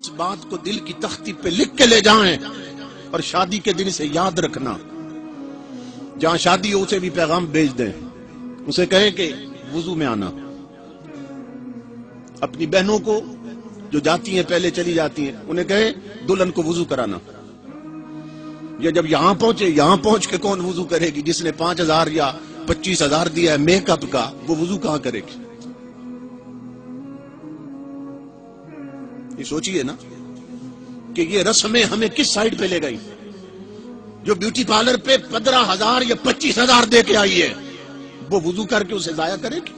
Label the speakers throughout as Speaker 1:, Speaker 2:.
Speaker 1: اس بات کو دل کی تختی پہ لکھ کے لے جائیں اور شادی کے دن سے یاد رکھنا، جہاں شادی ہو اسے بھی پیغام بھیج دیں، اسے کہیں کہ وضو میں آنا۔ اپنی بہنوں کو جو جاتی ہیں پہلے چلی جاتی ہیں انہیں کہیں دلہن کو وضو کرانا۔ یا جب یہاں پہنچے، یہاں پہنچ کے کون وضو کرے گی؟ جس نے 5,000 یا 25,000 دیا ہے میک اپ کا، وہ وضو کہاں کرے گی؟ یہ سوچئے نا کہ یہ رسمیں ہمیں کس سائڈ پہ لے گئی؟ جو بیوٹی پارلر پہ 15,000 یا 25,000 دے کے آئی ہے وہ وضو کر کے اسے ضائع کرے گی؟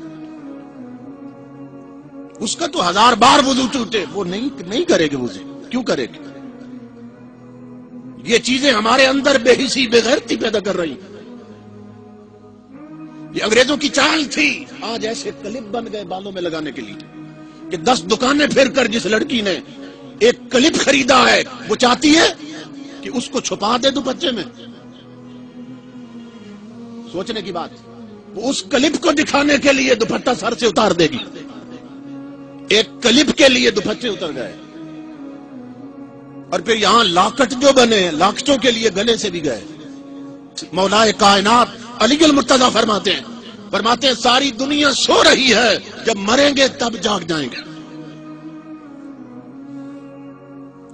Speaker 1: اس کا تو 1000 بار وضو ٹوٹے، وہ نہیں کرے گی وضو، کیوں کرے گی؟ یہ چیزیں ہمارے اندر بے حسی بے غیرتی پیدا کر رہی ہیں۔ یہ انگریزوں کی چال تھی، آج ایسے کلپ بن گئے بالوں میں لگانے کے لیے کہ 10 دکانیں پھر کر جس لڑکی نے ایک کلپ خریدا ہے وہ چاہتی ہے کہ اس کو چھپا دے دوپٹے میں۔ سوچنے کی بات، وہ اس کلپ کو دکھانے کے لیے دوپٹہ سر سے اتار دے گی۔ ایک کلپ کے لیے دوپٹے اتر گئے، اور پھر یہاں لاکٹ جو بنے لاکٹوں کے لیے گلے سے بھی گئے۔ مولائے کائنات علی المرتضیٰ فرماتے ہیں ساری دنیا سو رہی ہے، جب مریں گے تب جاگ جائیں گے۔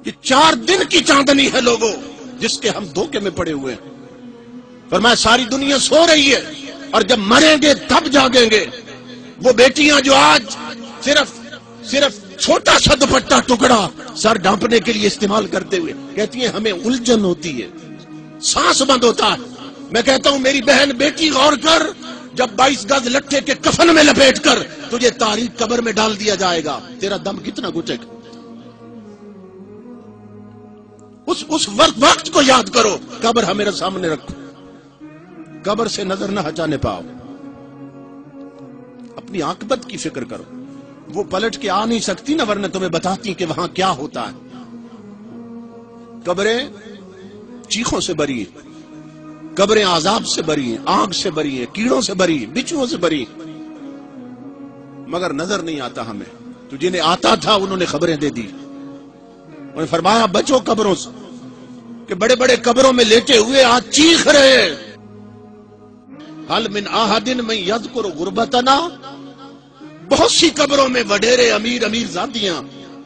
Speaker 1: یہ 4 دن کی چاندنی ہے لوگوں جس کے ہم دھوکے میں پڑے ہوئے ہیں۔ فرمایا ساری دنیا سو رہی ہے اور جب مریں گے تب جاگیں گے۔ وہ بیٹیاں جو آج صرف چھوٹا سا دوپٹہ ٹکڑا سر ڈھانپنے کے لیے استعمال کرتے ہوئے کہتی ہیں ہمیں الجھن ہوتی ہے، سانس بند ہوتا ہے۔ میں کہتا ہوں میری بہن بیٹی غور کر، جب 22 گز لٹھے کے کفن میں لپیٹ کر تجھے تاریک قبر میں ڈال دیا جائے گا، تیرا دم کتنا گھٹے گا؟ اس وقت کو یاد کرو، قبر ہمیرے سامنے رکھو، قبر سے نظر نہ ہٹانے پاؤ۔ اپنی عاقبت کی فکر کرو، وہ پلٹ کے آ نہیں سکتی نا، ورنہ تمہیں بتاتی کہ وہاں کیا ہوتا ہے۔ قبریں چیخوں سے بری ہیں، قبریں عذاب سے بری ہیں، آگ سے بری ہیں، کیڑوں سے بری ہیں، بچھوؤں سے بری ہیں، مگر نظر نہیں آتا ہمیں۔ تو جنہیں آتا تھا انہوں نے خبریں دے دی، انہوں نے فرمایا بچو قبروں سے، کہ بڑے بڑے قبروں میں لیٹے ہوئے آج چیخ رہے حل من احد من یذکر غربتنا۔ بہت سی قبروں میں وڈیرے امیر زادیاں،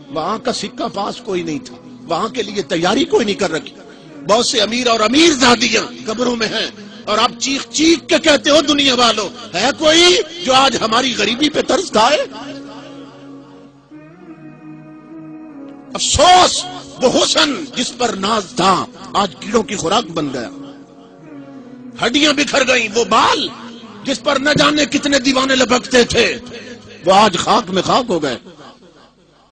Speaker 1: وہاں کا سکہ پاس کوئی نہیں تھا، وہاں کے لیے تیاری کوئی نہیں کر رکھی۔ بہت سے امیر اور امیر زادیاں قبروں میں ہیں، اور آپ چیخ کے کہتے ہو دنیا والوں ہے کوئی جو آج ہماری غریبی پہ ترس کھائے؟ افسوس، وہ حسن جس پر ناز تھا آج کیڑوں کی خوراک بن گیا۔ ہڈیاں بکھر گئیں، وہ بال جس پر نہ جانے کتنے دیوانے لپکتے تھے وہ آج خاک میں خاک ہو گئے۔